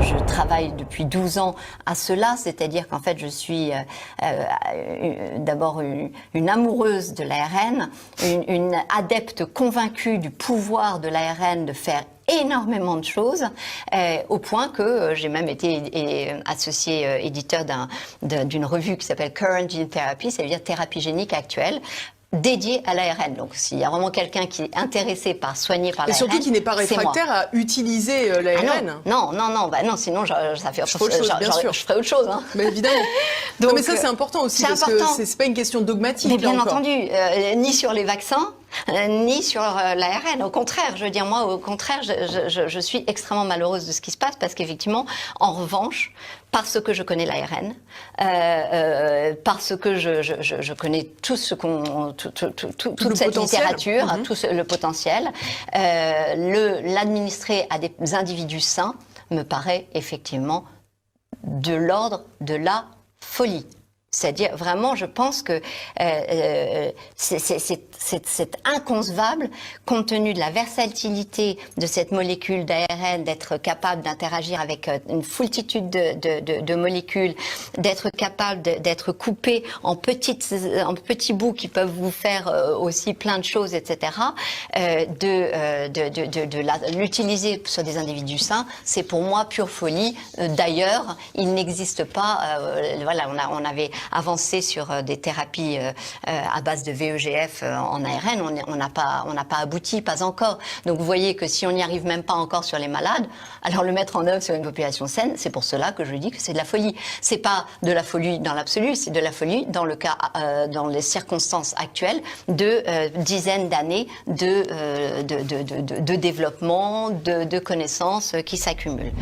je travaille depuis 12 ans à cela, c'est-à-dire qu'en fait je suis d'abord une amoureuse de l'ARN, une adepte convaincue du pouvoir de l'ARN de faire énormément de choses, au point que j'ai même été associé éditeur d'une revue qui s'appelle Current Gene Therapy, ça veut dire thérapie génique actuelle, dédié à l'ARN. Donc, s'il y a vraiment quelqu'un qui est intéressé par soigner par l'ARN, et surtout qui n'est pas réfractaire à utiliser l'ARN. Non, sinon je ferais autre chose. Hein. Mais évidemment. Donc, non, mais ça c'est important aussi, parce que c'est pas une question dogmatique. Mais bien entendu, ni sur les vaccins, ni sur l'ARN. Au contraire, je veux dire, moi, au contraire, je suis extrêmement malheureuse de ce qui se passe, parce qu'effectivement, en revanche, parce que je connais l'ARN, parce que je connais tout ce toute cette littérature, tout le potentiel, l'administrer à des individus sains me paraît effectivement de l'ordre de la folie. C'est-à-dire, vraiment, je pense que c'est inconcevable, compte tenu de la versatilité de cette molécule d'ARN, d'être capable d'interagir avec une foultitude de molécules, d'être capable d'être coupé en petits bouts qui peuvent vous faire aussi plein de choses, etc. L'utiliser sur des individus sains, c'est pour moi pure folie. D'ailleurs, il n'existe pas. Voilà, on avait avancé sur des thérapies à base de VEGF en ARN, on n'a pas abouti, pas encore. Donc vous voyez que si on n'y arrive même pas encore sur les malades, alors le mettre en œuvre sur une population saine, c'est pour cela que je dis que c'est de la folie. C'est pas de la folie dans l'absolu, c'est de la folie dans le cas, dans les circonstances actuelles de dizaines d'années de développement, de connaissances qui s'accumulent.